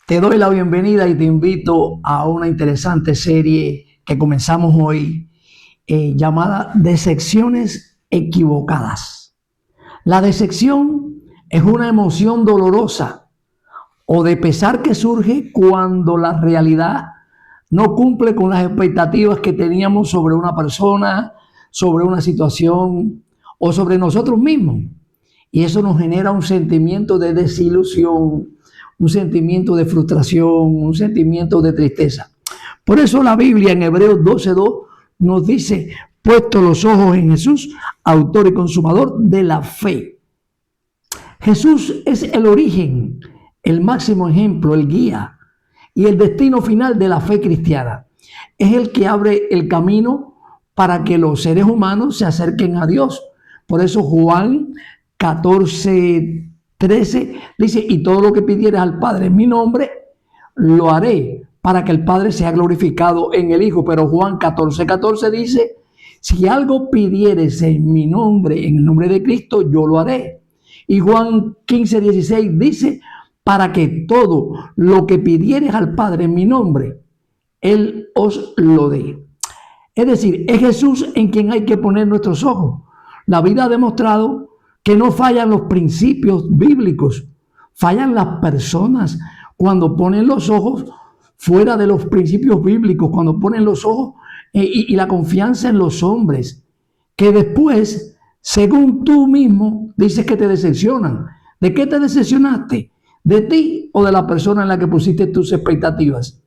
Te doy la bienvenida y te invito a una interesante serie que comenzamos hoy llamada Decepciones Equivocadas. La decepción es una emoción dolorosa o de pesar que surge cuando la realidad no cumple con las expectativas que teníamos sobre una persona, sobre una situación o sobre nosotros mismos. Y eso nos genera un sentimiento de desilusión, un sentimiento de frustración, un sentimiento de tristeza. Por eso la Biblia en Hebreos 12:2 nos dice: puesto los ojos en Jesús, autor y consumador de la fe. Jesús es el origen, el máximo ejemplo, el guía y el destino final de la fe cristiana. Es el que abre el camino para que los seres humanos se acerquen a Dios. Por eso Juan 14:13 dice: y todo lo que pidieres al Padre en mi nombre, lo haré para que el Padre sea glorificado en el Hijo. Pero Juan 14:14 dice: si algo pidieres en mi nombre, en el nombre de Cristo, yo lo haré. Y Juan 15:16 dice: para que todo lo que pidieres al Padre en mi nombre, Él os lo dé. Es decir, es Jesús en quien hay que poner nuestros ojos. La vida ha demostrado que no fallan los principios bíblicos, fallan las personas cuando ponen los ojos fuera de los principios bíblicos, cuando ponen los ojos y la confianza en los hombres, que después, según tú mismo, dices que te decepcionan. ¿De qué te decepcionaste? ¿De ti o de la persona en la que pusiste tus expectativas?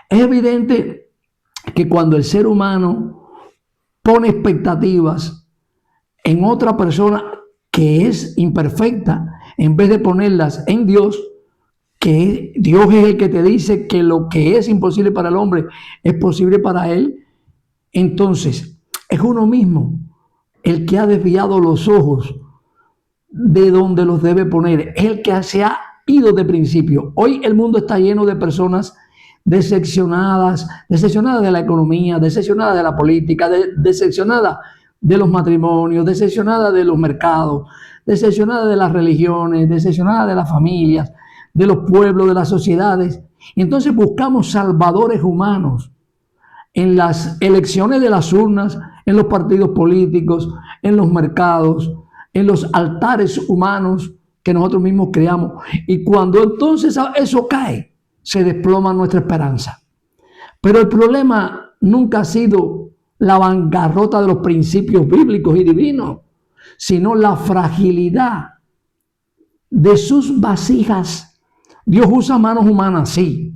Es evidente que cuando el ser humano pone expectativas en otra persona que es imperfecta, en vez de ponerlas en Dios, que Dios es el que te dice que lo que es imposible para el hombre es posible para él, entonces es uno mismo el que ha desviado los ojos de donde los debe poner, es el que se ha ido de principio. Hoy el mundo está lleno de personas decepcionadas de la economía, decepcionadas de la política, decepcionadas de los matrimonios, decepcionadas de los mercados, decepcionadas de las religiones, decepcionadas de las familias, de los pueblos, de las sociedades. Y entonces buscamos salvadores humanos en las elecciones de las urnas, en los partidos políticos, en los mercados, en los altares humanos que nosotros mismos creamos. Y cuando entonces eso cae, se desploma nuestra esperanza. Pero el problema nunca ha sido la bancarrota de los principios bíblicos y divinos, sino la fragilidad de sus vasijas. Dios usa manos humanas, sí,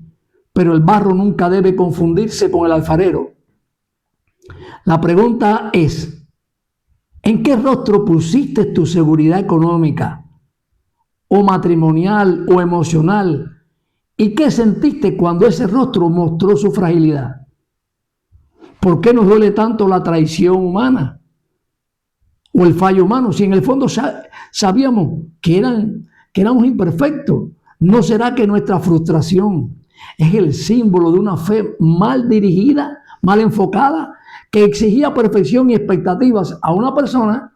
pero el barro nunca debe confundirse con el alfarero. La pregunta es: ¿en qué rostro pusiste tu seguridad económica, o matrimonial, o emocional? ¿Y qué sentiste cuando ese rostro mostró su fragilidad? ¿Por qué nos duele tanto la traición humana o el fallo humano? Si en el fondo sabíamos que éramos imperfectos. ¿No será que nuestra frustración es el símbolo de una fe mal dirigida, mal enfocada, que exigía perfección y expectativas a una persona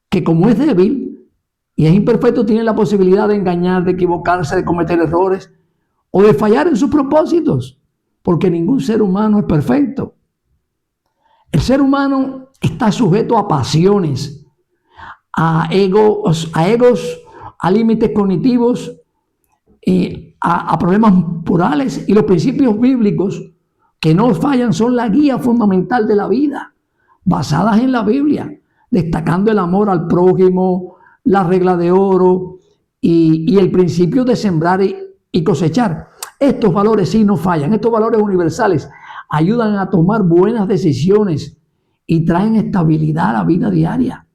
que, como es débil y es imperfecto, tiene la posibilidad de engañar, de equivocarse, de cometer errores o de fallar en sus propósitos? Porque ningún ser humano es perfecto. El ser humano está sujeto a pasiones, a egos, a límites cognitivos, a problemas morales, y los principios bíblicos que no fallan son la guía fundamental de la vida, basadas en la Biblia, destacando el amor al prójimo, la regla de oro y el principio de sembrar y cosechar. Estos valores sí no fallan, estos valores universales ayudan a tomar buenas decisiones y traen estabilidad a la vida diaria.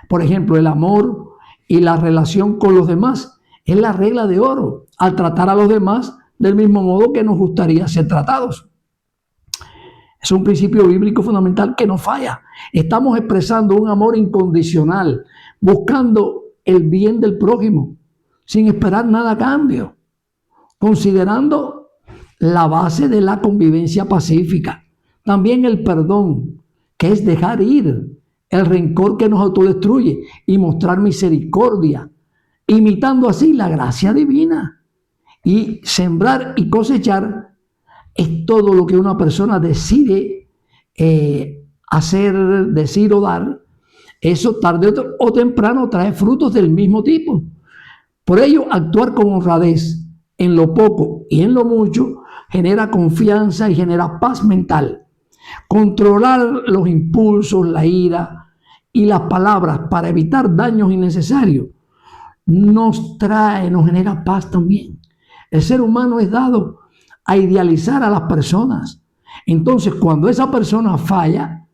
Por ejemplo, el amor y la relación con los demás es la regla de oro, al tratar a los demás del mismo modo que nos gustaría ser tratados. Es un principio bíblico fundamental que no falla. Estamos expresando un amor incondicional, buscando el bien del prójimo, sin esperar nada a cambio, considerando la base de la convivencia pacífica. También el perdón, que es dejar ir el rencor que nos autodestruye y mostrar misericordia, imitando así la gracia divina. Y sembrar y cosechar es todo lo que una persona decide hacer, decir o dar. Eso tarde o temprano trae frutos del mismo tipo. Por ello, actuar con honradez en lo poco y en lo mucho genera confianza y genera paz mental. Controlar los impulsos, la ira y las palabras para evitar daños innecesarios nos genera paz también. El ser humano es dado a idealizar a las personas. Entonces, cuando esa persona falla,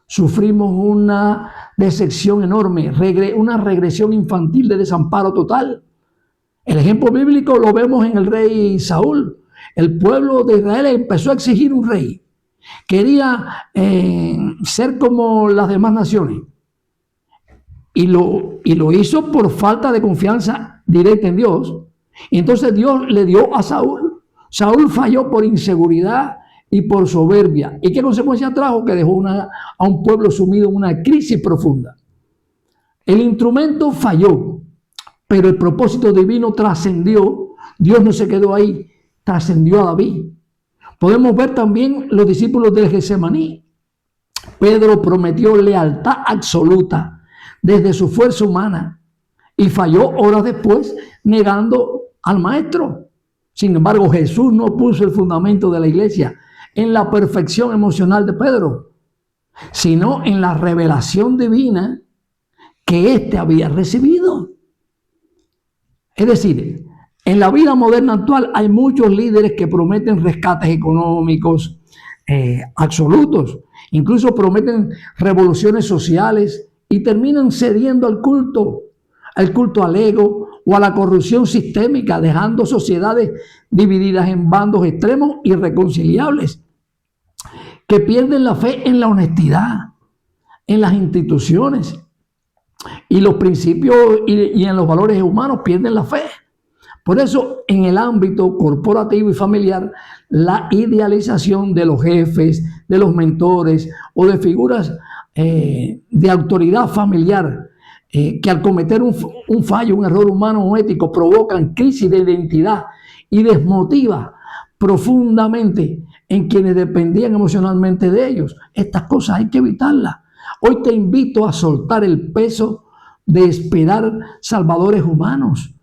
sufrimos una decepción enorme, una regresión infantil de desamparo total. El ejemplo bíblico lo vemos en el rey Saúl. El pueblo de Israel empezó a exigir un rey. Quería ser como las demás naciones. Y lo hizo por falta de confianza directa en Dios. Y entonces Dios le dio a Saúl. Saúl falló por inseguridad y por soberbia. ¿Y qué consecuencia trajo? Que dejó a un pueblo sumido en una crisis profunda. El instrumento falló, pero el propósito divino trascendió. Dios no se quedó ahí, trascendió a David. Podemos ver también los discípulos del Getsemaní. Pedro prometió lealtad absoluta desde su fuerza humana y falló horas después negando al maestro. Sin embargo, Jesús no puso el fundamento de la iglesia en la perfección emocional de Pedro, sino en la revelación divina que éste había recibido. Es decir, en la vida moderna actual hay muchos líderes que prometen rescates económicos absolutos, incluso prometen revoluciones sociales y terminan cediendo al culto al ego o a la corrupción sistémica, dejando sociedades divididas en bandos extremos irreconciliables, que pierden la fe en la honestidad, en las instituciones y los principios y en los valores humanos, pierden la fe. Por eso, en el ámbito corporativo y familiar, la idealización de los jefes, de los mentores o de figuras de autoridad familiar, que al cometer un fallo, un error humano o ético, provocan crisis de identidad y desmotiva profundamente en quienes dependían emocionalmente de ellos. Estas cosas hay que evitarlas. Hoy te invito a soltar el peso de esperar salvadores humanos.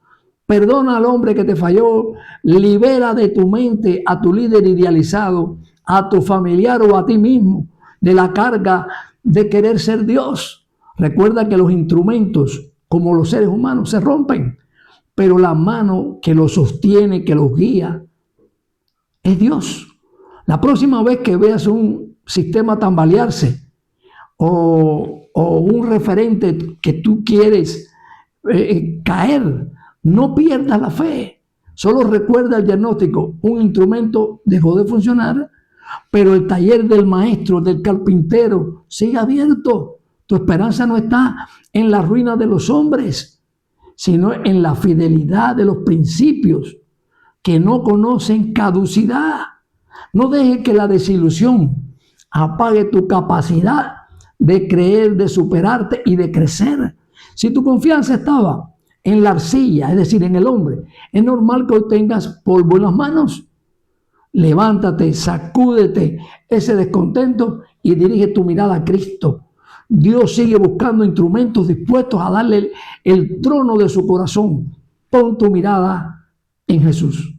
Perdona al hombre que te falló, libera de tu mente a tu líder idealizado, a tu familiar o a ti mismo de la carga de querer ser Dios. Recuerda que los instrumentos, como los seres humanos, se rompen, pero la mano que los sostiene, que los guía, es Dios. La próxima vez que veas un sistema tambalearse o un referente que tú quieres caer, no pierdas la fe. Solo recuerda el diagnóstico. Un instrumento dejó de funcionar, pero el taller del maestro, del carpintero, sigue abierto. Tu esperanza no está en la ruina de los hombres, sino en la fidelidad de los principios que no conocen caducidad. No dejes que la desilusión apague tu capacidad de creer, de superarte y de crecer. Si tu confianza estaba en la arcilla, es decir, en el hombre, es normal que hoy tengas polvo en las manos. Levántate, sacúdete ese descontento y dirige tu mirada a Cristo. Dios sigue buscando instrumentos dispuestos a darle el trono de su corazón. Pon tu mirada en Jesús.